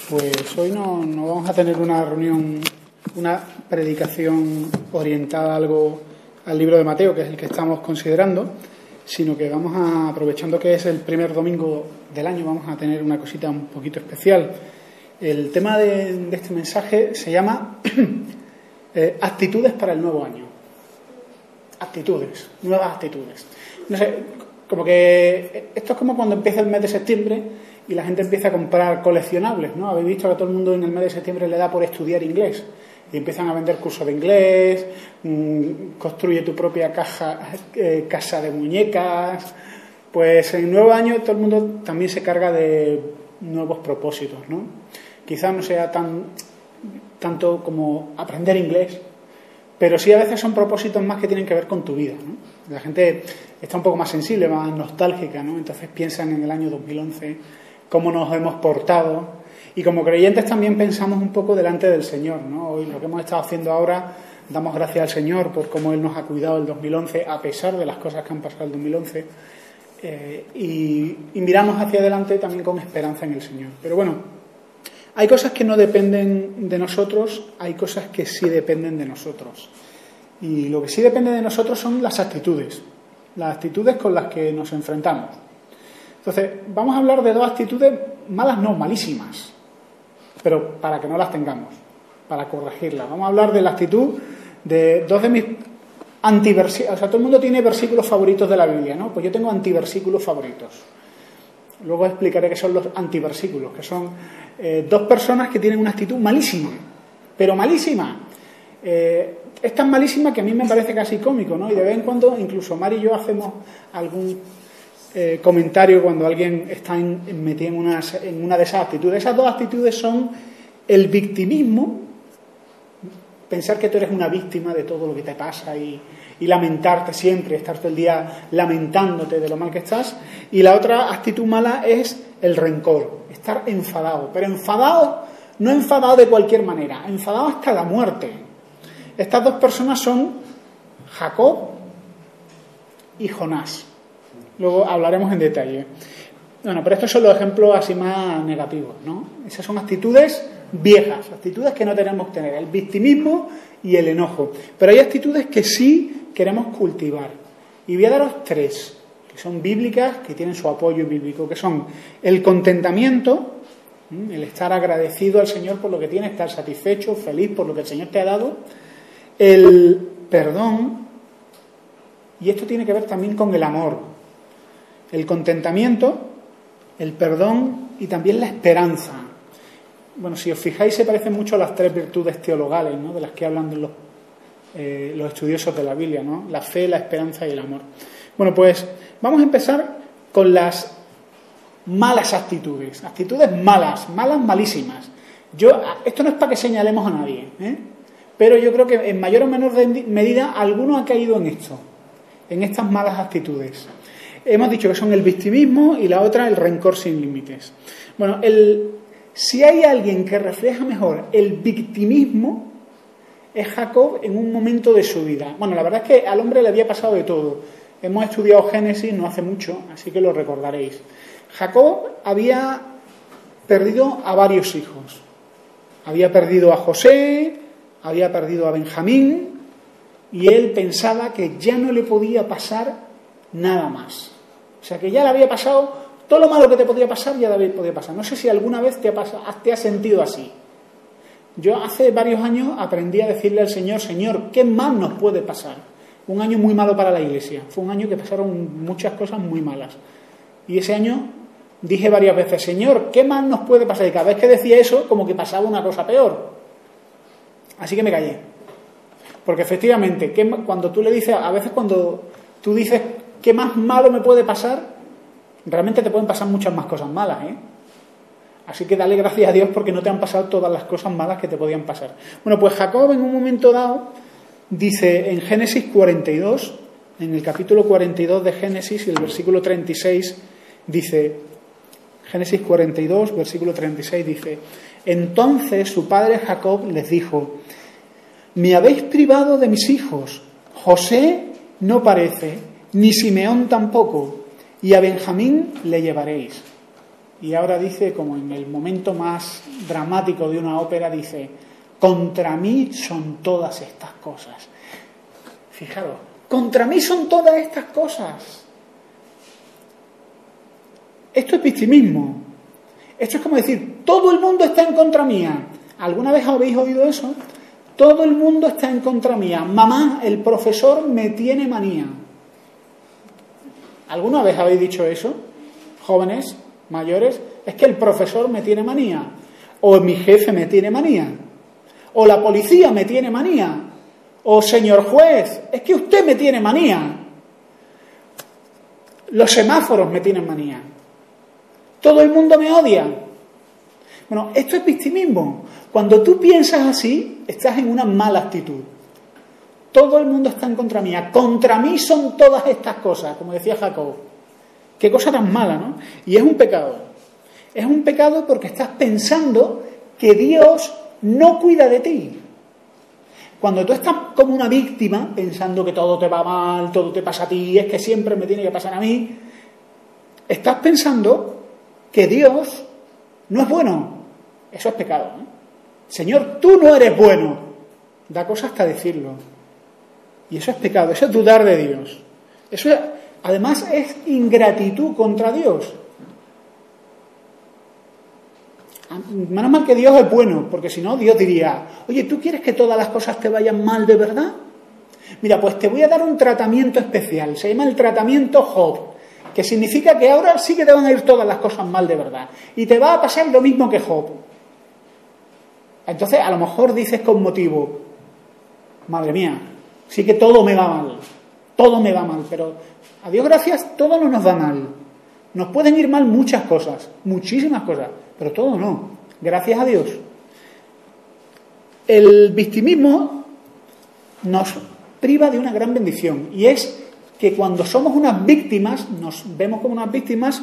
Pues hoy no vamos a tener una reunión, una predicación orientada algo al libro de Mateo, que es el que estamos considerando, sino que vamos a, aprovechando que es el primer domingo del año, vamos a tener una cosita un poquito especial. El tema de este mensaje se llama actitudes para el nuevo año. Actitudes, nuevas actitudes. No sé, como que esto es como cuando empieza el mes de septiembre y la gente empieza a comprar coleccionables, ¿no? Habéis visto que a todo el mundo en el mes de septiembre le da por estudiar inglés y empiezan a vender cursos de inglés, construye tu propia casa de muñecas. Pues en el nuevo año todo el mundo también se carga de nuevos propósitos, ¿no? Quizás no sea tanto como aprender inglés, pero sí a veces son propósitos más que tienen que ver con tu vida, ¿no? La gente está un poco más sensible, más nostálgica, ¿no? Entonces piensan en el año 2011, cómo nos hemos portado, y como creyentes también pensamos un poco delante del Señor, ¿no? Hoy lo que hemos estado haciendo ahora, damos gracias al Señor por cómo Él nos ha cuidado el 2011, a pesar de las cosas que han pasado el 2011, y miramos hacia adelante también con esperanza en el Señor. Pero bueno, hay cosas que no dependen de nosotros, hay cosas que sí dependen de nosotros. Y lo que sí depende de nosotros son las actitudes con las que nos enfrentamos. Entonces, vamos a hablar de dos actitudes malas, no, malísimas, pero para que no las tengamos, para corregirlas. Vamos a hablar de la actitud de dos de mis antiversículos. O sea, todo el mundo tiene versículos favoritos de la Biblia, ¿no? Pues yo tengo antiversículos favoritos. Luego explicaré qué son los antiversículos, que son dos personas que tienen una actitud malísima, pero malísima. Es tan malísima que a mí me parece casi cómico, ¿no? Y de vez en cuando, incluso Mari y yo hacemos algún comentario cuando alguien está metido en una de esas actitudes. Esas dos actitudes son el victimismo, pensar que tú eres una víctima de todo lo que te pasa y lamentarte siempre, estar todo el día lamentándote de lo mal que estás. Y la otra actitud mala es el rencor, estar enfadado, pero enfadado, no enfadado de cualquier manera, enfadado hasta la muerte. Estas dos personas son Jacob y Jonás. Luego hablaremos en detalle. Bueno, pero estos son los ejemplos así más negativos, ¿no? Esas son actitudes viejas, actitudes que no tenemos que tener, el victimismo y el enojo. Pero hay actitudes que sí queremos cultivar. Y voy a daros tres, que son bíblicas, que tienen su apoyo bíblico, que son el contentamiento, el estar agradecido al Señor por lo que tiene, estar satisfecho, feliz por lo que el Señor te ha dado, el perdón, y esto tiene que ver también con el amor. El contentamiento, el perdón y también la esperanza. Bueno, si os fijáis, se parecen mucho a las tres virtudes teologales, ¿no? De las que hablan los estudiosos de la Biblia, ¿no? La fe, la esperanza y el amor. Bueno, pues vamos a empezar con las malas actitudes. Actitudes malas, malísimas. Esto no es para que señalemos a nadie, pero yo creo que en mayor o menor medida alguno ha caído en esto, en estas malas actitudes. Hemos dicho que son el victimismo y la otra el rencor sin límites. Bueno, si hay alguien que refleja mejor el victimismo, es Jacob en un momento de su vida. Bueno, la verdad es que al hombre le había pasado de todo. Hemos estudiado Génesis no hace mucho, así que lo recordaréis. Jacob había perdido a varios hijos. Había perdido a José, había perdido a Benjamín, y él pensaba que ya no le podía pasar nada más. O sea, que ya le había pasado todo lo malo que te podía pasar, ya le podía pasar. No sé si alguna vez te has sentido así. Yo hace varios años aprendí a decirle al Señor, Señor, ¿qué más nos puede pasar? Un año muy malo para la Iglesia. Fue un año que pasaron muchas cosas muy malas. Y ese año dije varias veces, Señor, ¿qué más nos puede pasar? Y cada vez que decía eso, como que pasaba una cosa peor. Así que me callé. Porque efectivamente, cuando tú le dices, a veces cuando tú dices, ¿qué más malo me puede pasar? Realmente te pueden pasar muchas más cosas malas, Así que dale gracias a Dios porque no te han pasado todas las cosas malas que te podían pasar. Bueno, pues Jacob en un momento dado dice en Génesis 42, en el capítulo 42 de Génesis, y el versículo 36 dice, Génesis 42, versículo 36 dice, entonces su padre Jacob les dijo, me habéis privado de mis hijos, José no parece, ni Simeón tampoco, y a Benjamín le llevaréis. Y ahora dice, como en el momento más dramático de una ópera, dice: contra mí son todas estas cosas. Fijaros, contra mí son todas estas cosas. Esto es victimismo. Esto es como decir, todo el mundo está en contra mía. ¿Alguna vez habéis oído eso? Todo el mundo está en contra mía. Mamá, el profesor me tiene manía. ¿Alguna vez habéis dicho eso? Jóvenes, mayores, es que el profesor me tiene manía. O mi jefe me tiene manía. O la policía me tiene manía. O señor juez, es que usted me tiene manía. Los semáforos me tienen manía. Todo el mundo me odia. Bueno, esto es victimismo. Cuando tú piensas así, estás en una mala actitud. Todo el mundo está en contra mía. Contra mí son todas estas cosas, como decía Jacob. Qué cosa tan mala, ¿no? Y es un pecado. Es un pecado porque estás pensando que Dios no cuida de ti. Cuando tú estás como una víctima, pensando que todo te va mal, todo te pasa a ti, es que siempre me tiene que pasar a mí, estás pensando que Dios no es bueno. Eso es pecado, ¿eh? Señor, tú no eres bueno. Da cosa hasta decirlo. Y eso es pecado, eso es dudar de Dios. Eso es, además es ingratitud contra Dios. Menos mal que Dios es bueno, porque si no, Dios diría: oye, ¿tú quieres que todas las cosas te vayan mal de verdad? Mira, pues te voy a dar un tratamiento especial, se llama el tratamiento Job, que significa que ahora sí que te van a ir todas las cosas mal de verdad, y te va a pasar lo mismo que Job. Entonces, a lo mejor dices con motivo: madre mía, sí que todo me va mal, pero a Dios gracias, todo no nos va mal. Nos pueden ir mal muchas cosas, muchísimas cosas, pero todo no, gracias a Dios. El victimismo nos priva de una gran bendición, y es que cuando somos unas víctimas, nos vemos como unas víctimas,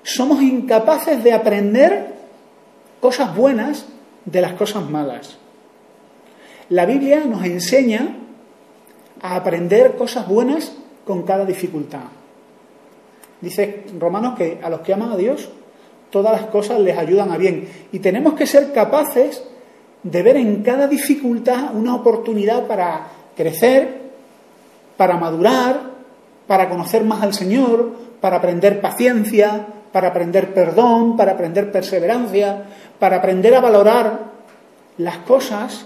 somos incapaces de aprender cosas buenas de las cosas malas. La Biblia nos enseña a aprender cosas buenas con cada dificultad. Dice Romanos que a los que aman a Dios, todas las cosas les ayudan a bien. Y tenemos que ser capaces de ver en cada dificultad una oportunidad para crecer, para madurar, para conocer más al Señor, para aprender paciencia, para aprender perdón, para aprender perseverancia, para aprender a valorar las cosas.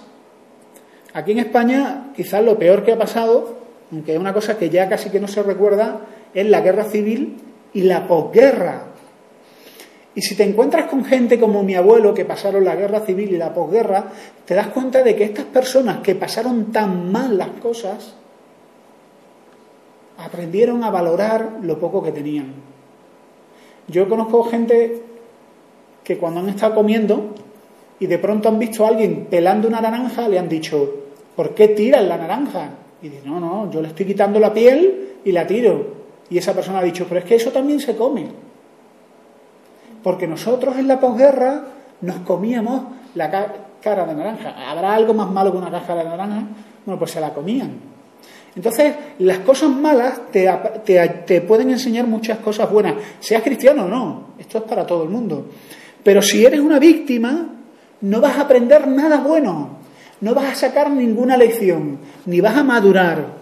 Aquí en España, quizás lo peor que ha pasado, aunque es una cosa que ya casi que no se recuerda, es la guerra civil y la posguerra. Y si te encuentras con gente como mi abuelo, que pasaron la guerra civil y la posguerra, te das cuenta de que estas personas que pasaron tan mal las cosas, aprendieron a valorar lo poco que tenían. Yo conozco gente que cuando han estado comiendo y de pronto han visto a alguien pelando una naranja, le han dicho: ¿por qué tiras la naranja? Y dice: no, yo le estoy quitando la piel y la tiro. Y esa persona ha dicho: pero es que eso también se come. Porque nosotros en la posguerra nos comíamos la cáscara de naranja. ¿Habrá algo más malo que una cáscara de naranja? Bueno, pues se la comían. Entonces, las cosas malas te pueden enseñar muchas cosas buenas, seas cristiano o no. Esto es para todo el mundo. Pero si eres una víctima, no vas a aprender nada bueno, no vas a sacar ninguna lección, ni vas a madurar.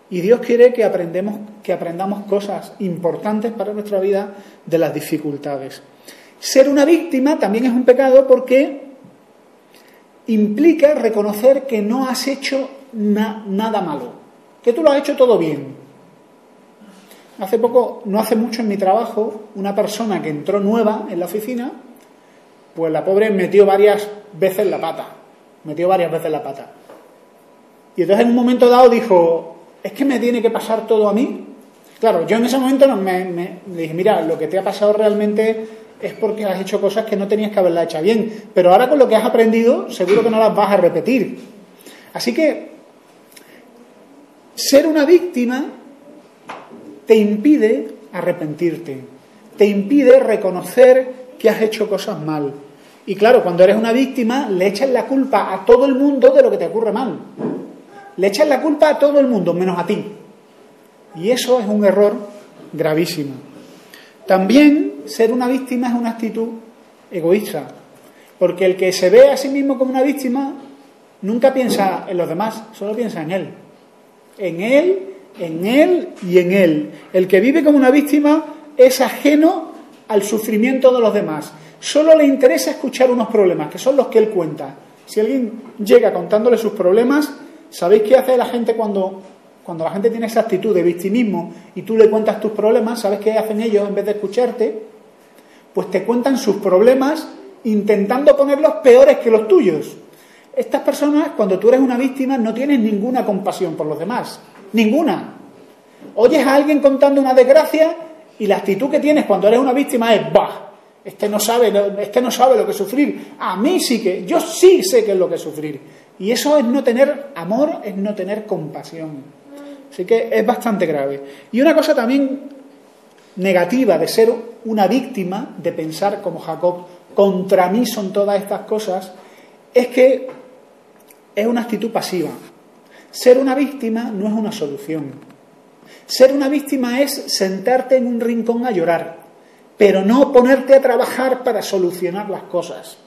Y Dios quiere que aprendamos cosas importantes para nuestra vida de las dificultades. Ser una víctima también es un pecado porque implica reconocer que no has hecho nada malo, que tú lo has hecho todo bien. No hace mucho en mi trabajo, una persona que entró nueva en la oficina, pues la pobre metió varias veces la pata. Y entonces en un momento dado dijo: ¿es que me tiene que pasar todo a mí? Claro, yo en ese momento me dije: mira, lo que te ha pasado realmente es porque has hecho cosas que no tenías que haberlas hecho bien, pero ahora con lo que has aprendido seguro que no las vas a repetir. Así que ser una víctima te impide arrepentirte, te impide reconocer que has hecho cosas mal. Y claro, cuando eres una víctima le echas la culpa a todo el mundo de lo que te ocurre mal. Le echas la culpa a todo el mundo, menos a ti. Y eso es un error gravísimo. También ser una víctima es una actitud egoísta, porque el que se ve a sí mismo como una víctima nunca piensa en los demás, solo piensa en él. En él, en él y en él. El que vive como una víctima es ajeno al sufrimiento de los demás. Solo le interesa escuchar unos problemas, que son los que él cuenta. Si alguien llega contándole sus problemas, ¿sabéis qué hace la gente cuando la gente tiene esa actitud de victimismo y tú le cuentas tus problemas? ¿Sabes qué hacen ellos en vez de escucharte? Pues te cuentan sus problemas intentando ponerlos peores que los tuyos. Estas personas, cuando tú eres una víctima, no tienes ninguna compasión por los demás. Ninguna. Oyes a alguien contando una desgracia y la actitud que tienes cuando eres una víctima es ¡bah! Este no sabe lo que es sufrir. A mí sí que, yo sí sé qué es lo que es sufrir. Y eso es no tener amor, es no tener compasión. Así que es bastante grave. Y una cosa también negativa de ser una víctima, de pensar como Jacob, contra mí son todas estas cosas, es que es una actitud pasiva. Ser una víctima no es una solución. Ser una víctima es sentarte en un rincón a llorar, pero no ponerte a trabajar para solucionar las cosas.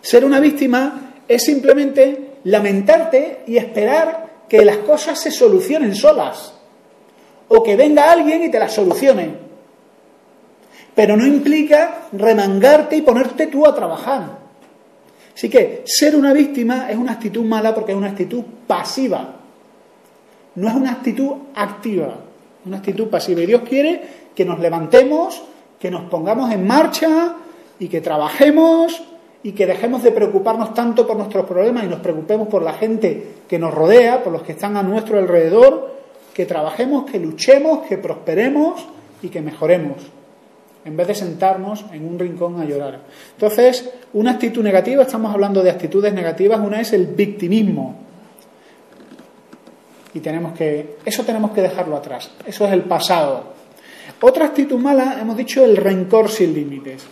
Ser una víctima es simplemente lamentarte y esperar que las cosas se solucionen solas, o que venga alguien y te las solucione. Pero no implica remangarte y ponerte tú a trabajar. Así que ser una víctima es una actitud mala porque es una actitud pasiva. No es una actitud activa, es una actitud pasiva. Y Dios quiere que nos levantemos, que nos pongamos en marcha y que trabajemos y que dejemos de preocuparnos tanto por nuestros problemas y nos preocupemos por la gente que nos rodea, por los que están a nuestro alrededor, que trabajemos, que luchemos, que prosperemos y que mejoremos, en vez de sentarnos en un rincón a llorar. Entonces, una actitud negativa, estamos hablando de actitudes negativas, una es el victimismo. Y eso tenemos que dejarlo atrás, eso es el pasado. Otra actitud mala, hemos dicho, el rencor sin límites.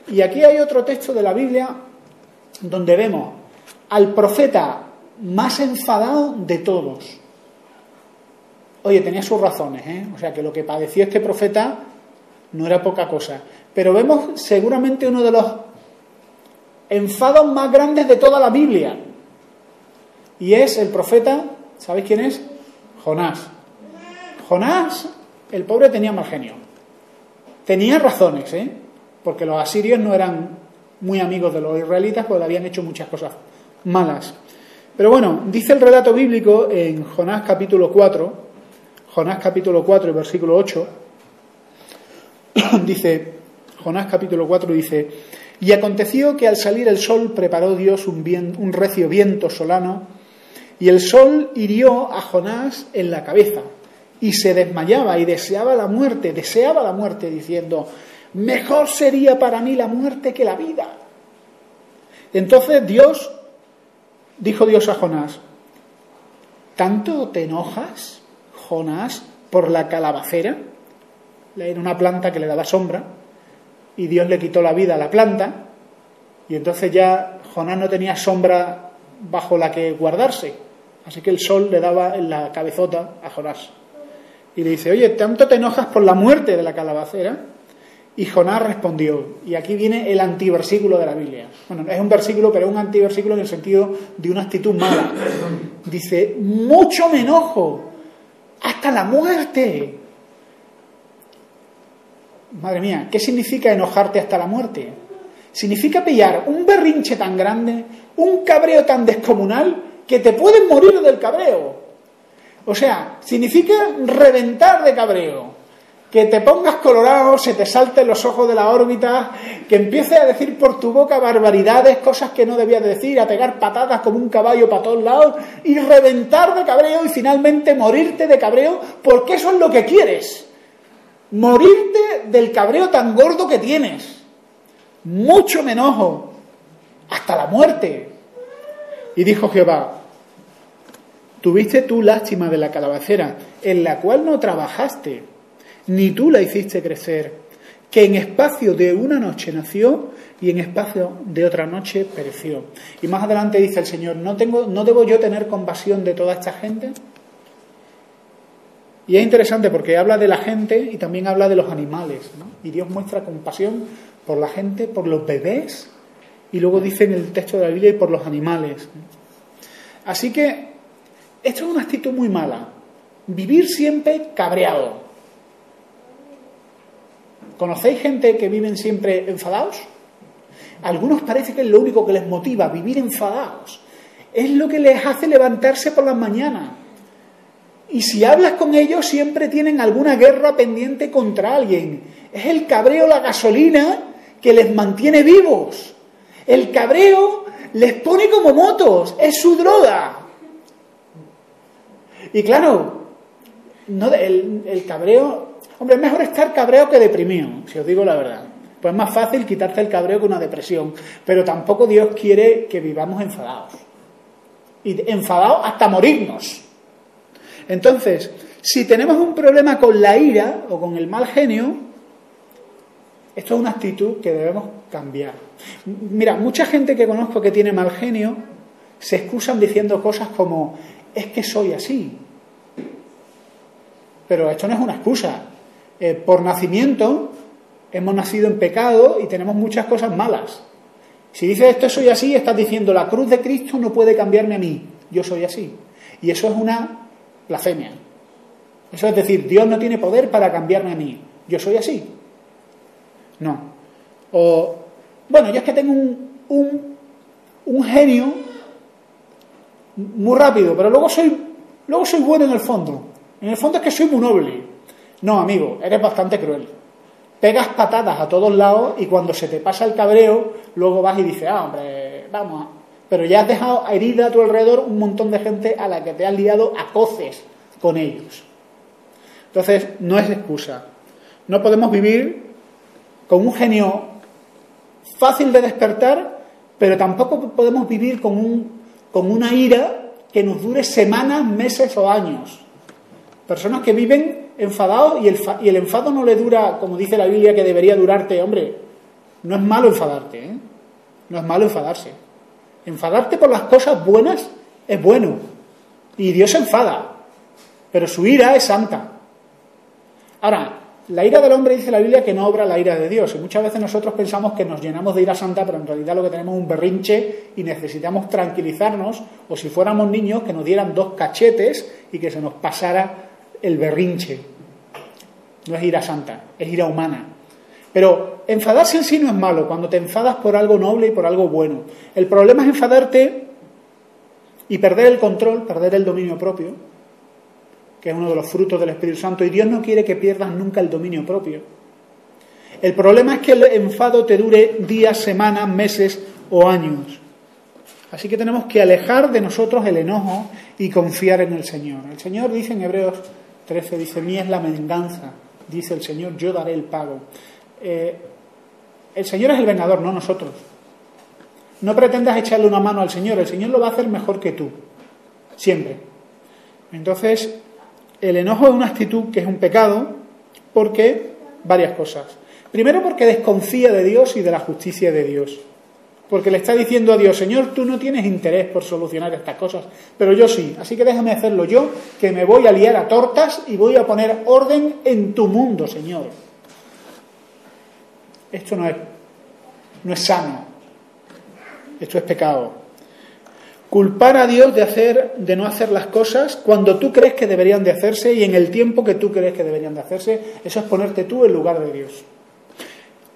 Y aquí hay otro texto de la Biblia donde vemos al profeta más enfadado de todos. Oye, tenía sus razones, O sea, que lo que padeció este profeta no era poca cosa. Pero vemos seguramente uno de los enfados más grandes de toda la Biblia. Y es el profeta, ¿sabéis quién es? Jonás. Jonás, el pobre tenía mal genio. Tenía razones, porque los asirios no eran muy amigos de los israelitas, porque le habían hecho muchas cosas malas. Pero bueno, dice el relato bíblico en Jonás capítulo 4 y versículo 8, dice, Jonás capítulo 4 dice: y aconteció que al salir el sol preparó Dios un recio viento solano, y el sol hirió a Jonás en la cabeza, y se desmayaba y deseaba la muerte, diciendo: mejor sería para mí la muerte que la vida. Entonces dijo Dios a Jonás: ¿tanto te enojas, Jonás, por la calabacera? Era una planta que le daba sombra, y Dios le quitó la vida a la planta, y entonces ya Jonás no tenía sombra bajo la que guardarse, así que el sol le daba en la cabezota a Jonás. Y le dice: oye, ¿tanto te enojas por la muerte de la calabacera? Y Jonás respondió, y aquí viene el antiversículo de la Biblia. Bueno, es un versículo, pero es un antiversículo en el sentido de una actitud mala. Dice: mucho me enojo, hasta la muerte. Madre mía, ¿qué significa enojarte hasta la muerte? Significa pillar un berrinche tan grande, un cabreo tan descomunal, que te puedes morir del cabreo. O sea, significa reventar de cabreo, que te pongas colorado, se te salten los ojos de la órbita, que empieces a decir por tu boca barbaridades, cosas que no debías decir, a pegar patadas como un caballo para todos lados y reventar de cabreo y finalmente morirte de cabreo, porque eso es lo que quieres. Morirte del cabreo tan gordo que tienes. Mucho me enojo, hasta la muerte. Y dijo Jehová: tuviste tú lástima de la calabacera, en la cual no trabajaste, ni tú la hiciste crecer, que en espacio de una noche nació y en espacio de otra noche pereció. Y más adelante dice el Señor: ¿no debo yo tener compasión de toda esta gente? Y es interesante porque habla de la gente y también habla de los animales, ¿no? Y Dios muestra compasión por la gente, por los bebés, y luego dice en el texto de la Biblia y por los animales. Así que esto es una actitud muy mala. Vivir siempre cabreado. ¿Conocéis gente que viven siempre enfadados? A algunos parece que es lo único que les motiva, vivir enfadados. Es lo que les hace levantarse por las mañanas. Y si hablas con ellos siempre tienen alguna guerra pendiente contra alguien. Es el cabreo, la gasolina que les mantiene vivos. El cabreo les pone como motos, es su droga. Y claro, no, el cabreo... Hombre, es mejor estar cabreado que deprimido, si os digo la verdad. Pues es más fácil quitarte el cabreo que una depresión. Pero tampoco Dios quiere que vivamos enfadados. Y enfadados hasta morirnos. Entonces, si tenemos un problema con la ira o con el mal genio, esto es una actitud que debemos cambiar. Mira, mucha gente que conozco que tiene mal genio se excusan diciendo cosas como, es que soy así. Pero esto no es una excusa. Por nacimiento hemos nacido en pecado y tenemos muchas cosas malas. Si dices esto soy así, estás diciendo la cruz de Cristo no puede cambiarme a mí. Yo soy así. Y eso es una blasfemia. Eso es decir, Dios no tiene poder para cambiarme a mí. Yo soy así. No. O, bueno, yo es que tengo un genio muy rápido, pero luego soy bueno en el fondo. En el fondo es que soy muy noble. No, amigo, eres bastante cruel. Pegas patadas a todos lados y cuando se te pasa el cabreo, luego vas y dices, hombre, vamos. Pero ya has dejado herida a tu alrededor un montón de gente a la que te has liado a coces con ellos. Entonces, no es excusa. No podemos vivir con un genio fácil de despertar, pero tampoco podemos vivir con una ira que nos dure semanas, meses o años. Personas que viven enfadados y el enfado no le dura, como dice la Biblia, que debería durarte. Hombre, no es malo enfadarte, ¿eh? No es malo enfadarse. Enfadarte por las cosas buenas es bueno. Y Dios se enfada, pero su ira es santa. Ahora, la ira del hombre dice la Biblia que no obra la ira de Dios. Y muchas veces nosotros pensamos que nos llenamos de ira santa, pero en realidad lo que tenemos es un berrinche y necesitamos tranquilizarnos, o si fuéramos niños, que nos dieran 2 cachetes y que se nos pasara el berrinche. No es ira santa, es ira humana. Pero enfadarse en sí no es malo, cuando te enfadas por algo noble y por algo bueno. El problema es enfadarte y perder el control, perder el dominio propio, que es uno de los frutos del Espíritu Santo, y Dios no quiere que pierdas nunca el dominio propio. El problema es que el enfado te dure días, semanas, meses o años. Así que tenemos que alejar de nosotros el enojo y confiar en el Señor. El Señor dice en Hebreos 13, dice, mía es la venganza, dice el Señor, yo daré el pago. El Señor es el vengador, no nosotros. No pretendas echarle una mano al Señor, el Señor lo va a hacer mejor que tú, siempre. Entonces, el enojo es una actitud que es un pecado, porque varias cosas. Primero, porque desconfía de Dios y de la justicia de Dios. Porque le está diciendo a Dios, Señor, tú no tienes interés por solucionar estas cosas, pero yo sí, así que déjame hacerlo yo, que me voy a liar a tortas y voy a poner orden en tu mundo, Señor. Esto no es sano, esto es pecado. Culpar a Dios de no hacer las cosas cuando tú crees que deberían de hacerse y en el tiempo que tú crees que deberían de hacerse, eso es ponerte tú en lugar de Dios.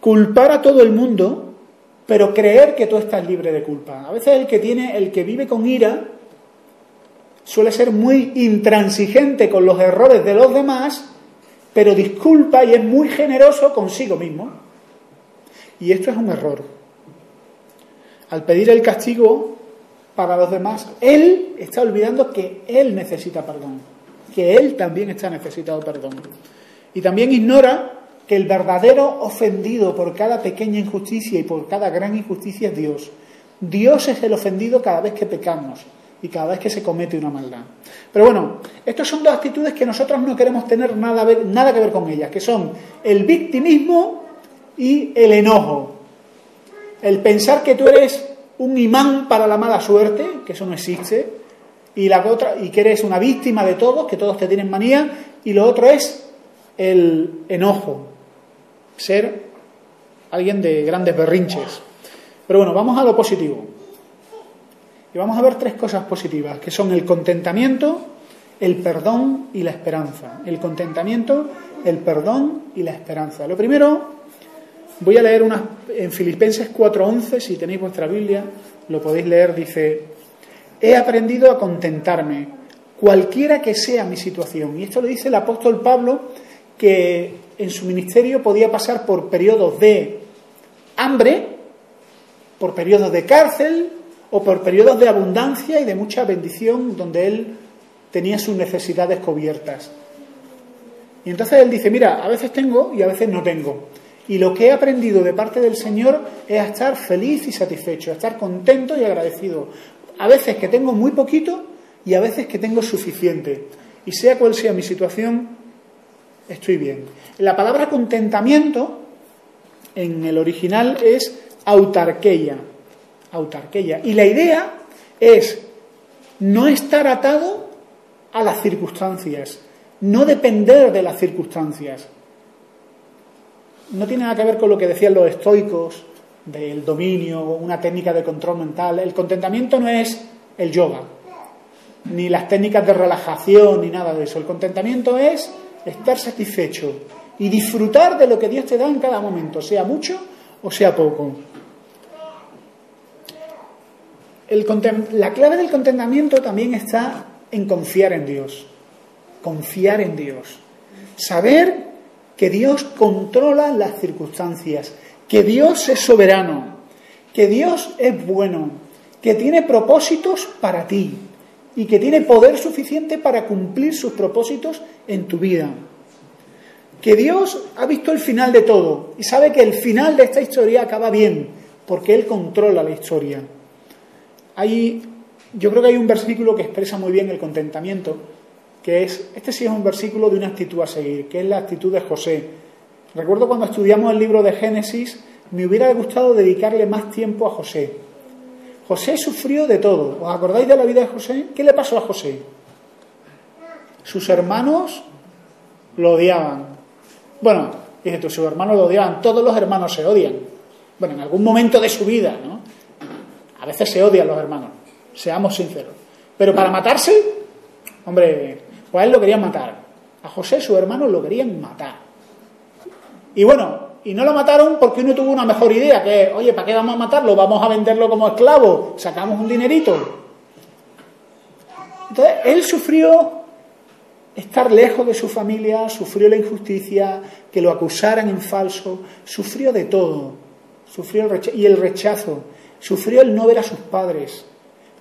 Culpar a todo el mundo, pero creer que tú estás libre de culpa. A veces el que vive con ira suele ser muy intransigente con los errores de los demás, pero disculpa y es muy generoso consigo mismo. Y esto es un error. Al pedir el castigo para los demás, él está olvidando que él necesita perdón, que él también está necesitado de perdón. Y también ignora que el verdadero ofendido por cada pequeña injusticia y por cada gran injusticia es Dios. Dios es el ofendido cada vez que pecamos y cada vez que se comete una maldad. Pero bueno, estas son 2 actitudes que nosotros no queremos tener nada que ver con ellas, que son el victimismo y el enojo. El pensar que tú eres un imán para la mala suerte, que eso no existe, y que eres una víctima de todos, que todos te tienen manía, y lo otro es el enojo, ser alguien de grandes berrinches. Pero bueno, vamos a lo positivo. Y vamos a ver 3 cosas positivas, que son el contentamiento, el perdón y la esperanza. El contentamiento, el perdón y la esperanza. Lo primero, voy a leer en Filipenses 4:11, si tenéis vuestra Biblia, lo podéis leer, dice: he aprendido a contentarme, cualquiera que sea mi situación. Y esto lo dice el apóstol Pablo, que en su ministerio podía pasar por periodos de hambre, por periodos de cárcel o por periodos de abundancia y de mucha bendición donde él tenía sus necesidades cubiertas. Y entonces él dice, mira, a veces tengo y a veces no tengo. Y lo que he aprendido de parte del Señor es a estar feliz y satisfecho, a estar contento y agradecido. A veces que tengo muy poquito y a veces que tengo suficiente. Y sea cual sea mi situación, estoy bien. La palabra contentamiento en el original es autarqueia. Autarqueia. Y la idea es no estar atado a las circunstancias, no depender de las circunstancias. No tiene nada que ver con lo que decían los estoicos del dominio, una técnica de control mental. El contentamiento no es el yoga, ni las técnicas de relajación, ni nada de eso. El contentamiento es estar satisfecho y disfrutar de lo que Dios te da en cada momento, sea mucho o sea poco. La clave del contentamiento también está en confiar en Dios. Confiar en Dios. Saber que Dios controla las circunstancias, que Dios es soberano, que Dios es bueno, que tiene propósitos para ti y que tiene poder suficiente para cumplir sus propósitos en tu vida. Que Dios ha visto el final de todo y sabe que el final de esta historia acaba bien, porque Él controla la historia. Yo creo que hay un versículo que expresa muy bien el contentamiento, que es, este sí es un versículo de una actitud a seguir, que es la actitud de José. Recuerdo cuando estudiamos el libro de Génesis, me hubiera gustado dedicarle más tiempo a José. José sufrió de todo. ¿Os acordáis de la vida de José? ¿Qué le pasó a José? Sus hermanos lo odiaban. Bueno, dices tú, sus hermanos lo odiaban. Todos los hermanos se odian. Bueno, en algún momento de su vida, ¿no? A veces se odian los hermanos, seamos sinceros. Pero para matarse, hombre, pues a él lo querían matar. A José, sus hermanos, lo querían matar. Y bueno, y no lo mataron porque uno tuvo una mejor idea, que, oye, ¿para qué vamos a matarlo? Vamos a venderlo como esclavo, sacamos un dinerito. Entonces, él sufrió estar lejos de su familia, sufrió la injusticia, que lo acusaran en falso, sufrió de todo, sufrió el rechazo, sufrió el no ver a sus padres,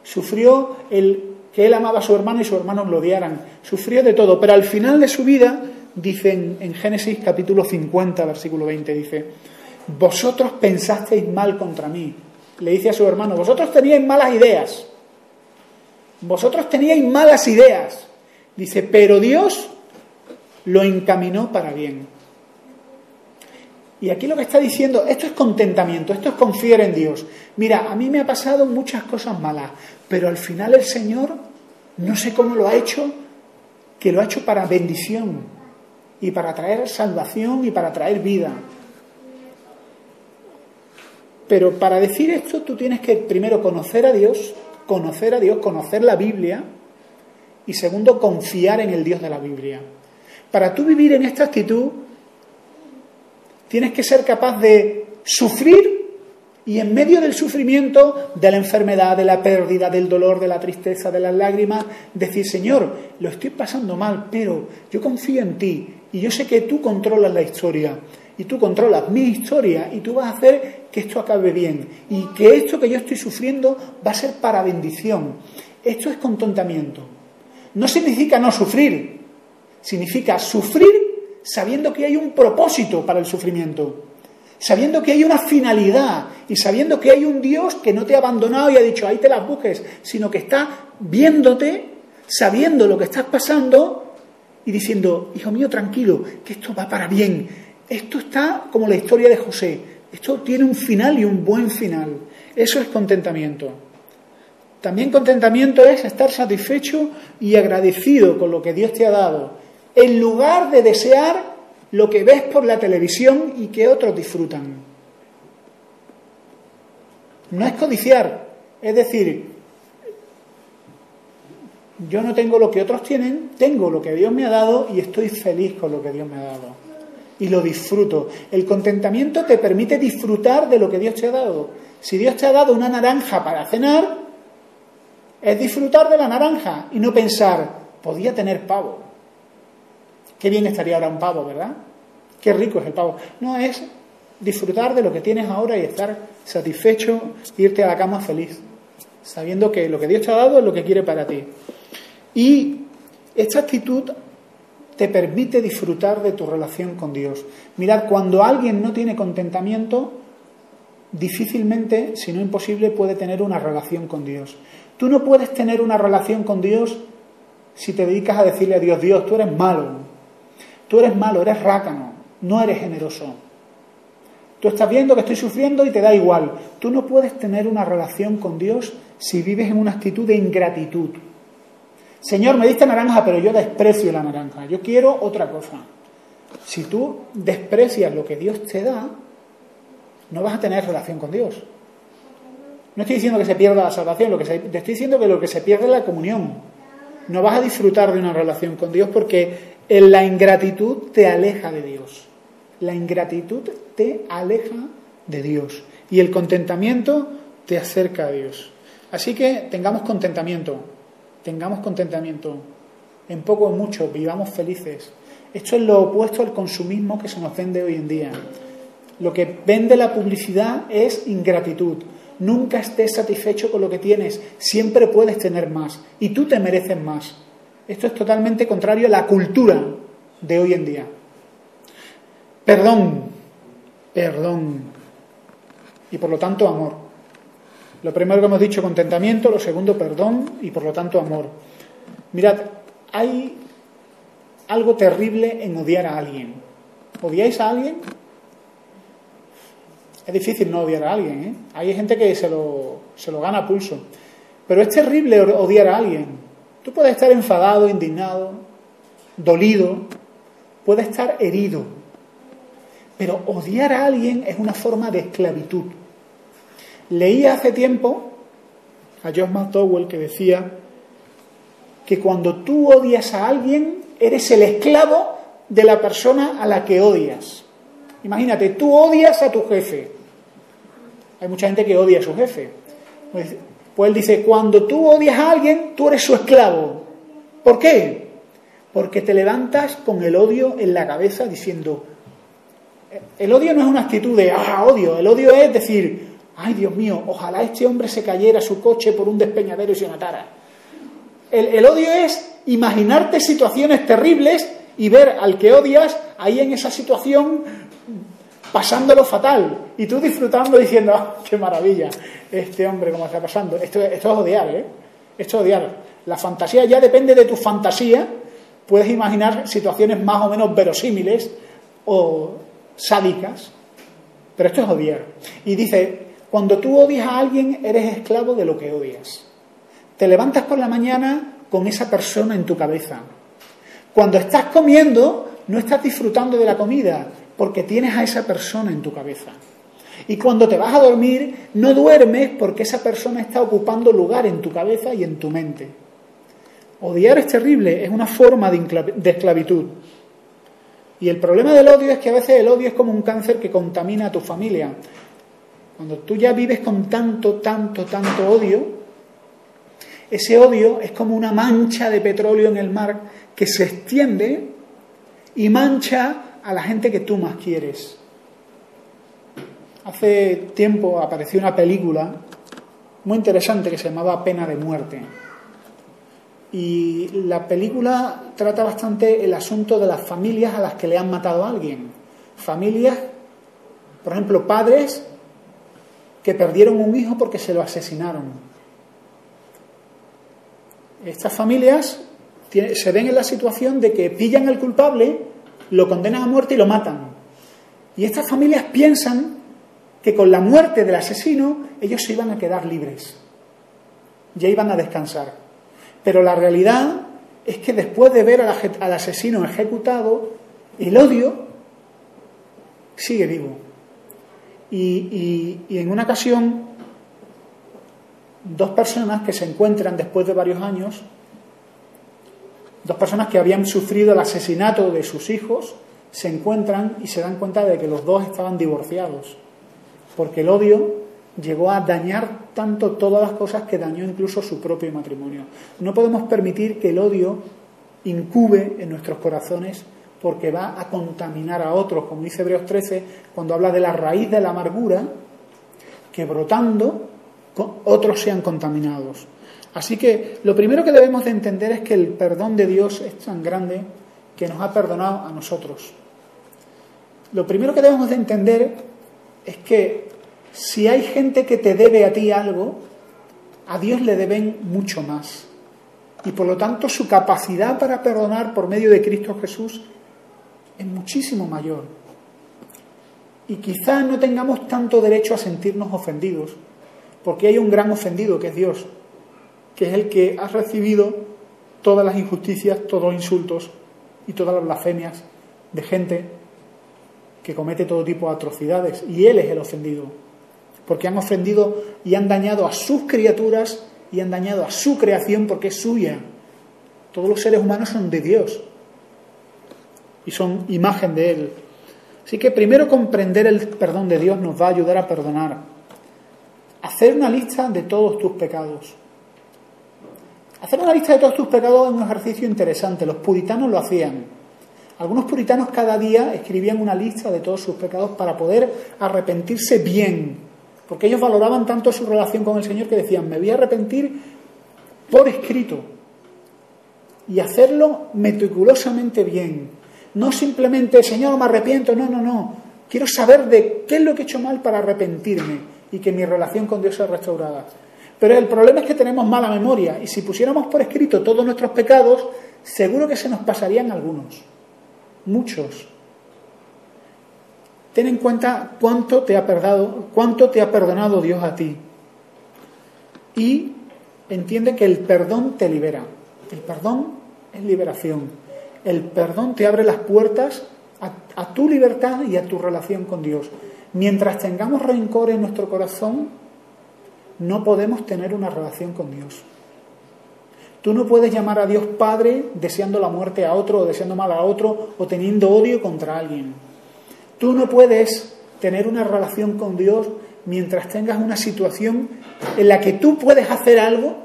sufrió el que él amaba a su hermano y sus hermanos lo odiaran, sufrió de todo, pero al final de su vida, dice en Génesis capítulo 50, versículo 20, dice, vosotros pensasteis mal contra mí. Le dice a su hermano, vosotros teníais malas ideas. Vosotros teníais malas ideas. Dice, pero Dios lo encaminó para bien. Y aquí lo que está diciendo, esto es contentamiento, esto es confiar en Dios. Mira, a mí me ha pasado muchas cosas malas, pero al final el Señor, no sé cómo lo ha hecho, que lo ha hecho para bendición y para traer salvación y para traer vida. Pero para decir esto tú tienes que primero conocer a Dios, conocer la Biblia y segundo confiar en el Dios de la Biblia. Para tú vivir en esta actitud tienes que ser capaz de sufrir y en medio del sufrimiento, de la enfermedad, de la pérdida, del dolor, de la tristeza, de las lágrimas, decir, Señor, lo estoy pasando mal, pero yo confío en ti y yo sé que tú controlas la historia y tú controlas mi historia y tú vas a hacer que esto acabe bien y que esto que yo estoy sufriendo va a ser para bendición. Esto es contentamiento. No significa no sufrir, significa sufrir sabiendo que hay un propósito para el sufrimiento, sabiendo que hay una finalidad y sabiendo que hay un Dios que no te ha abandonado y ha dicho, ahí te las busques, sino que está viéndote, sabiendo lo que estás pasando y diciendo, hijo mío, tranquilo, que esto va para bien. Esto está como la historia de José. Esto tiene un final y un buen final. Eso es contentamiento. También contentamiento es estar satisfecho y agradecido con lo que Dios te ha dado. en lugar de desear lo que ves por la televisión y que otros disfrutan. No es codiciar, es decir, yo no tengo lo que otros tienen, tengo lo que Dios me ha dado y estoy feliz con lo que Dios me ha dado. Y lo disfruto. El contentamiento te permite disfrutar de lo que Dios te ha dado. Si Dios te ha dado una naranja para cenar, es disfrutar de la naranja y no pensar, podía tener pavo. Qué bien estaría ahora un pavo, ¿verdad? Qué rico es el pavo. No, es disfrutar de lo que tienes ahora y estar satisfecho, irte a la cama feliz, sabiendo que lo que Dios te ha dado es lo que quiere para ti. Y esta actitud te permite disfrutar de tu relación con Dios. Mirad, cuando alguien no tiene contentamiento, difícilmente, si no imposible, puede tener una relación con Dios. Tú no puedes tener una relación con Dios si te dedicas a decirle a Dios, Dios, tú eres malo, eres rácano, no eres generoso. Tú estás viendo que estoy sufriendo y te da igual. Tú no puedes tener una relación con Dios si vives en una actitud de ingratitud. Señor, me diste naranja, pero yo desprecio la naranja. Yo quiero otra cosa. Si tú desprecias lo que Dios te da, no vas a tener relación con Dios. No estoy diciendo que se pierda la salvación, te estoy diciendo que lo que se pierde es la comunión. No vas a disfrutar de una relación con Dios porque en la ingratitud te aleja de Dios. La ingratitud te aleja de Dios. Y el contentamiento te acerca a Dios. Así que tengamos contentamiento. En poco o mucho, vivamos felices. Esto es lo opuesto al consumismo que se nos vende hoy en día. Lo que vende la publicidad es ingratitud. Nunca estés satisfecho con lo que tienes, siempre puedes tener más y tú te mereces más. Esto es totalmente contrario a la cultura de hoy en día. Perdón y por lo tanto amor. Lo primero que hemos dicho, contentamiento, lo segundo, perdón y por lo tanto amor. Mirad, hay algo terrible en odiar a alguien. ¿Odiáis a alguien? Es difícil no odiar a alguien, ¿eh? Hay gente que se lo gana a pulso. Pero es terrible odiar a alguien. Tú puedes estar enfadado, indignado, dolido, puedes estar herido. Pero odiar a alguien es una forma de esclavitud. Leí hace tiempo a Josh McDowell que decía que cuando tú odias a alguien, eres el esclavo de la persona a la que odias. Imagínate, tú odias a tu jefe. Hay mucha gente que odia a su jefe. Pues él dice, cuando tú odias a alguien, tú eres su esclavo. ¿Por qué? Porque te levantas con el odio en la cabeza diciendo... El odio no es una actitud de, odio. El odio es decir, ay, Dios mío, ojalá este hombre se cayera su coche por un despeñadero y se matara. El odio es imaginarte situaciones terribles y ver al que odias ahí en esa situación pasándolo fatal y tú disfrutando diciendo, qué maravilla, este hombre cómo está pasando. Esto es odiar, ¿eh? Esto es odiar. La fantasía ya depende de tu fantasía. Puedes imaginar situaciones más o menos verosímiles o sádicas, pero esto es odiar. Y dice, cuando tú odias a alguien, eres esclavo de lo que odias. Te levantas por la mañana con esa persona en tu cabeza. Cuando estás comiendo, no estás disfrutando de la comida, porque tienes a esa persona en tu cabeza. Y cuando te vas a dormir, no duermes porque esa persona está ocupando lugar en tu cabeza y en tu mente. Odiar es terrible, es una forma de esclavitud. Y el problema del odio es que a veces el odio es como un cáncer que contamina a tu familia. Cuando tú ya vives con tanto odio, ese odio es como una mancha de petróleo en el mar que se extiende y mancha a la gente que tú más quieres. Hace tiempo apareció una película muy interesante que se llamaba Pena de muerte. Y la película trata bastante el asunto de las familias a las que le han matado a alguien. Familias, por ejemplo, padres que perdieron un hijo porque se lo asesinaron. Estas familias se ven en la situación de que pillan al culpable, lo condenan a muerte y lo matan. Y estas familias piensan que con la muerte del asesino ellos se iban a quedar libres, ya iban a descansar. Pero la realidad es que después de ver al asesino ejecutado, el odio sigue vivo. Y en una ocasión, dos personas que se encuentran después de varios años, dos personas que habían sufrido el asesinato de sus hijos, se encuentran y se dan cuenta de que los dos estaban divorciados, porque el odio llegó a dañar tanto todas las cosas que dañó incluso su propio matrimonio. No podemos permitir que el odio incube en nuestros corazones, porque va a contaminar a otros, como dice Hebreos 13, cuando habla de la raíz de la amargura, que brotando otros sean contaminados. Así que lo primero que debemos de entender es que el perdón de Dios es tan grande que nos ha perdonado a nosotros. Lo primero que debemos de entender es que si hay gente que te debe a ti algo, a Dios le deben mucho más. Y por lo tanto su capacidad para perdonar por medio de Cristo Jesús es muchísimo mayor. Y quizás no tengamos tanto derecho a sentirnos ofendidos, porque hay un gran ofendido que es Dios, que es el que ha recibido todas las injusticias, todos los insultos y todas las blasfemias de gente que comete todo tipo de atrocidades. Y Él es el ofendido, porque han ofendido y han dañado a sus criaturas y han dañado a su creación porque es suya. Todos los seres humanos son de Dios y son imagen de Él. Así que primero comprender el perdón de Dios nos va a ayudar a perdonar. Hacer una lista de todos tus pecados. Hacer una lista de todos tus pecados es un ejercicio interesante. Los puritanos lo hacían. Algunos puritanos cada día escribían una lista de todos sus pecados para poder arrepentirse bien. Porque ellos valoraban tanto su relación con el Señor que decían, me voy a arrepentir por escrito. Y hacerlo meticulosamente bien. No simplemente, Señor, me arrepiento. No. Quiero saber de qué es lo que he hecho mal para arrepentirme y que mi relación con Dios sea restaurada. Pero el problema es que tenemos mala memoria. Y si pusiéramos por escrito todos nuestros pecados, seguro que se nos pasarían algunos. Muchos. Ten en cuenta cuánto te ha perdonado Dios a ti. Y entiende que el perdón te libera. El perdón es liberación. El perdón te abre las puertas a tu libertad y a tu relación con Dios. Mientras tengamos rencor en nuestro corazón, no podemos tener una relación con Dios. Tú no puedes llamar a Dios Padre deseando la muerte a otro o deseando mal a otro o teniendo odio contra alguien. Tú no puedes tener una relación con Dios mientras tengas una situación en la que tú puedes hacer algo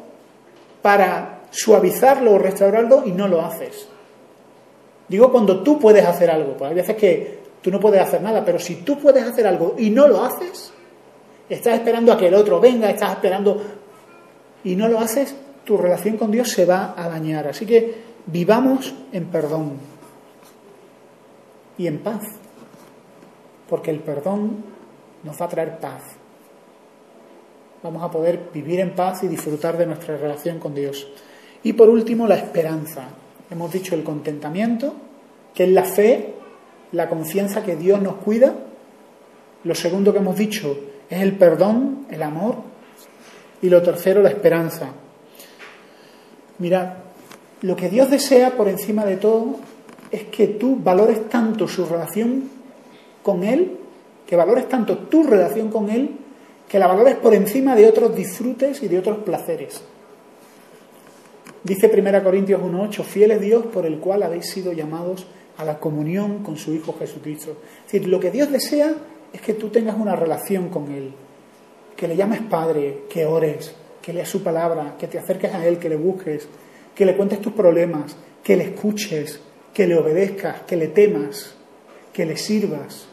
para suavizarlo o restaurarlo y no lo haces. Digo cuando tú puedes hacer algo, porque hay veces que tú no puedes hacer nada, pero si tú puedes hacer algo y no lo haces, estás esperando a que el otro venga, estás esperando y no lo haces, tu relación con Dios se va a dañar. Así que vivamos en perdón y en paz. Porque el perdón nos va a traer paz. Vamos a poder vivir en paz y disfrutar de nuestra relación con Dios. Y por último, la esperanza. Hemos dicho el contentamiento, que es la fe, la confianza que Dios nos cuida. Lo segundo que hemos dicho es el perdón, el amor. Y lo tercero, la esperanza. Mirad, lo que Dios desea por encima de todo es que tú valores tanto su relación con Él, que valores tanto tu relación con Él, que la valores por encima de otros disfrutes y de otros placeres. Dice 1 Corintios 1:8, fiel es Dios por el cual habéis sido llamados a la comunión con su Hijo Jesucristo. Es decir, lo que Dios desea es que tú tengas una relación con Él, que le llames Padre, que ores, que leas su palabra, que te acerques a Él, que le busques, que le cuentes tus problemas, que le escuches, que le obedezcas, que le temas, que le sirvas,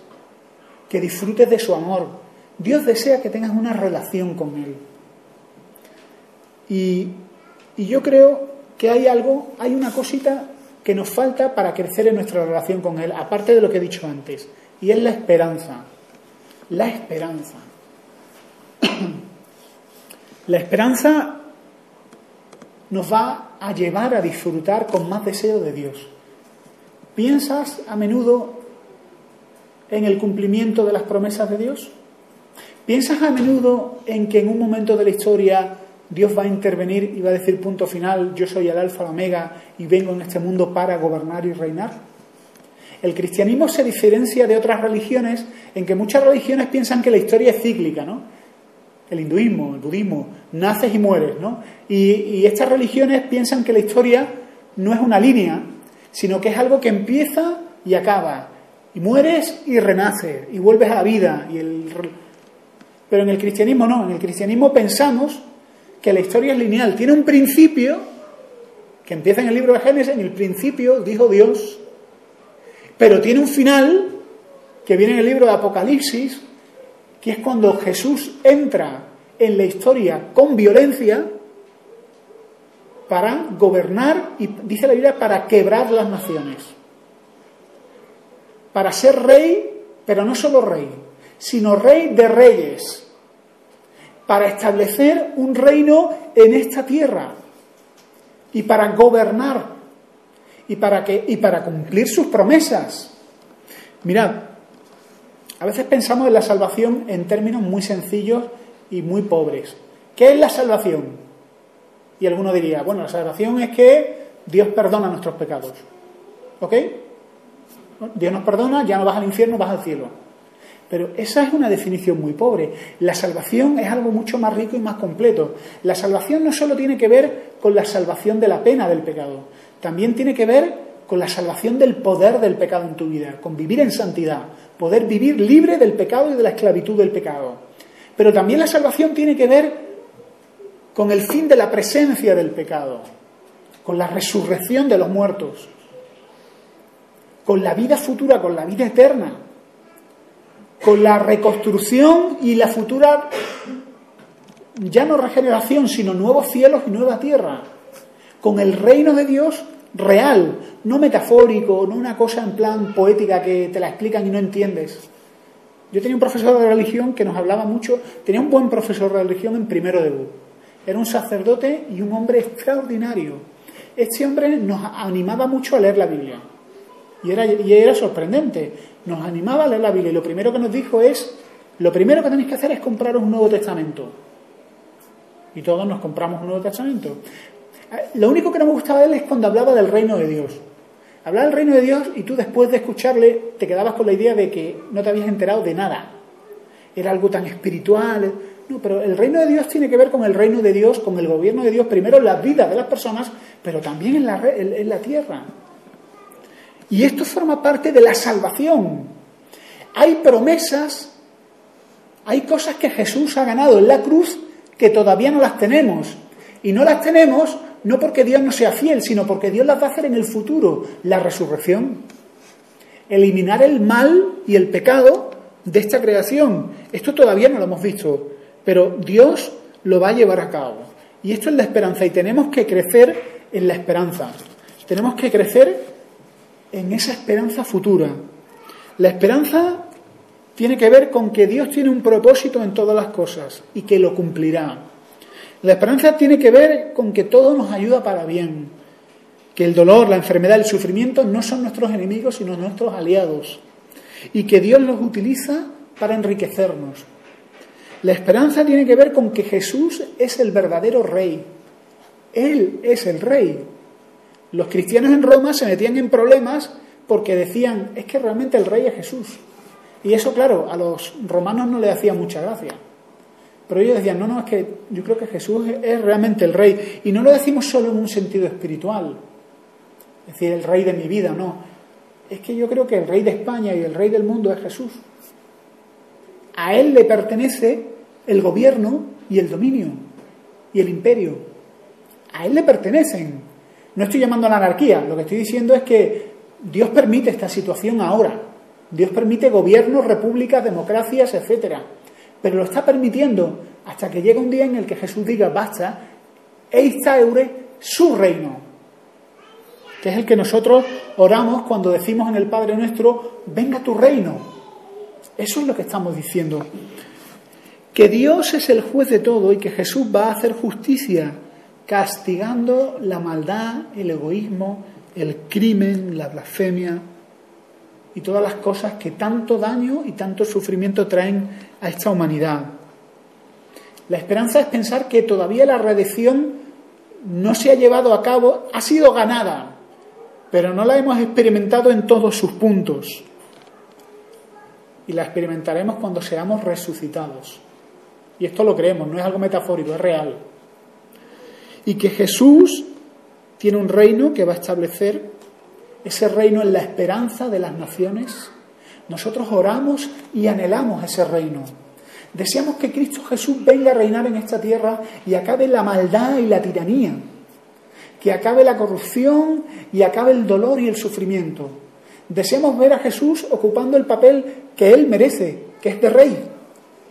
que disfrutes de su amor. Dios desea que tengas una relación con Él. Y yo creo que hay una cosita que nos falta para crecer en nuestra relación con Él, aparte de lo que he dicho antes, y es la esperanza. La esperanza. La esperanza nos va a llevar a disfrutar con más deseo de Dios. ¿Piensas a menudo en el cumplimiento de las promesas de Dios? ¿Piensas a menudo en que en un momento de la historia Dios va a intervenir y va a decir punto final, yo soy el alfa, la omega y vengo en este mundo para gobernar y reinar. El cristianismo se diferencia de otras religiones en que muchas religiones piensan que la historia es cíclica, ¿no? El hinduismo, el budismo, naces y mueres, ¿no? Y estas religiones piensan que la historia no es una línea, sino que es algo que empieza y acaba. Y mueres y renaces, y vuelves a la vida. Pero en el cristianismo no, en el cristianismo pensamos que la historia es lineal. Tiene un principio, que empieza en el libro de Génesis, en el principio dijo Dios, pero tiene un final, que viene en el libro de Apocalipsis, que es cuando Jesús entra en la historia con violencia para gobernar, y dice la Biblia, para quebrar las naciones. Para ser rey, pero no solo rey, sino rey de reyes, para establecer un reino en esta tierra y para gobernar y para cumplir sus promesas. Mirad, a veces pensamos en la salvación en términos muy sencillos y muy pobres. ¿Qué es la salvación? Y alguno diría, bueno, la salvación es que Dios perdona nuestros pecados. ¿Ok? Dios nos perdona, ya no vas al infierno, vas al cielo. Pero esa es una definición muy pobre. La salvación es algo mucho más rico y más completo. La salvación no solo tiene que ver con la salvación de la pena del pecado, también tiene que ver con la salvación del poder del pecado en tu vida, con vivir en santidad, poder vivir libre del pecado y de la esclavitud del pecado. Pero también la salvación tiene que ver con el fin de la presencia del pecado, con la resurrección de los muertos, con la vida futura, con la vida eterna, con la reconstrucción y la futura, ya no regeneración, sino nuevos cielos y nueva tierra, con el reino de Dios real, no metafórico, no una cosa en plan poética que te la explican y no entiendes. Yo tenía un profesor de religión que nos hablaba mucho, tenía un buen profesor de religión en primero de BU. Era un sacerdote y un hombre extraordinario. Este hombre nos animaba mucho a leer la Biblia. Y era sorprendente. Nos animaba a leer la Biblia. Y lo primero que nos dijo es, lo primero que tenéis que hacer es compraros un Nuevo Testamento. Y todos nos compramos un Nuevo Testamento. Lo único que no me gustaba de él es cuando hablaba del reino de Dios. Hablaba del reino de Dios y tú después de escucharle te quedabas con la idea de que no te habías enterado de nada. Era algo tan espiritual. No, pero el reino de Dios tiene que ver con el reino de Dios, con el gobierno de Dios, primero en la vida de las personas, pero también en la tierra. Y esto forma parte de la salvación. Hay promesas, hay cosas que Jesús ha ganado en la cruz que todavía no las tenemos. Y no las tenemos no porque Dios no sea fiel, sino porque Dios las va a hacer en el futuro. La resurrección. Eliminar el mal y el pecado de esta creación. Esto todavía no lo hemos visto, pero Dios lo va a llevar a cabo. Y esto es la esperanza, y tenemos que crecer en la esperanza. Tenemos que crecer en esa esperanza futura. La esperanza tiene que ver con que Dios tiene un propósito en todas las cosas y que lo cumplirá. La esperanza tiene que ver con que todo nos ayuda para bien, que el dolor, la enfermedad, el sufrimiento no son nuestros enemigos, sino nuestros aliados, y que Dios los utiliza para enriquecernos. La esperanza tiene que ver con que Jesús es el verdadero rey. Él es el rey. Los cristianos en Roma se metían en problemas porque decían, es que realmente el rey es Jesús. Y eso, claro, a los romanos no les hacía mucha gracia. Pero ellos decían, no, es que yo creo que Jesús es realmente el rey. Y no lo decimos solo en un sentido espiritual. Es decir, el rey de mi vida, no. Es que yo creo que el rey de España y el rey del mundo es Jesús. A él le pertenece el gobierno y el dominio y el imperio. A él le pertenecen. No estoy llamando a la anarquía, lo que estoy diciendo es que Dios permite esta situación ahora. Dios permite gobiernos, repúblicas, democracias, etcétera. Pero lo está permitiendo hasta que llega un día en el que Jesús diga, basta, e instaure su reino, que es el que nosotros oramos cuando decimos en el Padre Nuestro, venga tu reino. Eso es lo que estamos diciendo. Que Dios es el juez de todo y que Jesús va a hacer justicia, castigando la maldad, el egoísmo, el crimen, la blasfemia y todas las cosas que tanto daño y tanto sufrimiento traen a esta humanidad. La esperanza es pensar que todavía la redención no se ha llevado a cabo, ha sido ganada, pero no la hemos experimentado en todos sus puntos. Y la experimentaremos cuando seamos resucitados. Y esto lo creemos, no es algo metafórico, es real. Y que Jesús tiene un reino que va a establecer, ese reino en la esperanza de las naciones. Nosotros oramos y anhelamos ese reino. Deseamos que Cristo Jesús venga a reinar en esta tierra y acabe la maldad y la tiranía, que acabe la corrupción y acabe el dolor y el sufrimiento. Deseamos ver a Jesús ocupando el papel que Él merece, que es de rey,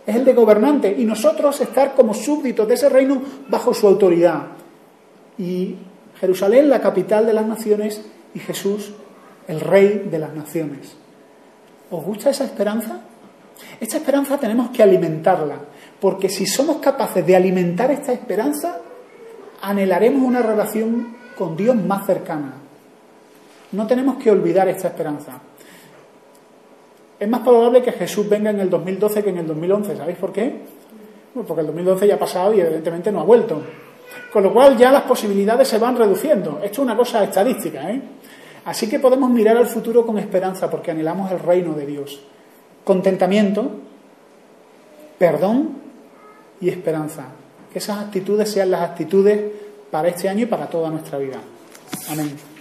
es el de gobernante, y nosotros estar como súbditos de ese reino bajo su autoridad. Y Jerusalén, la capital de las naciones, y Jesús, el rey de las naciones. ¿Os gusta esa esperanza? Esta esperanza tenemos que alimentarla, porque si somos capaces de alimentar esta esperanza, anhelaremos una relación con Dios más cercana. No tenemos que olvidar esta esperanza. Es más probable que Jesús venga en el 2012 que en el 2011. ¿Sabéis por qué? Bueno, porque el 2012 ya ha pasado y evidentemente no ha vuelto. Con lo cual ya las posibilidades se van reduciendo. Esto es una cosa estadística, ¿eh? Así que podemos mirar al futuro con esperanza porque anhelamos el reino de Dios. Contentamiento, perdón y esperanza. Que esas actitudes sean las actitudes para este año y para toda nuestra vida. Amén.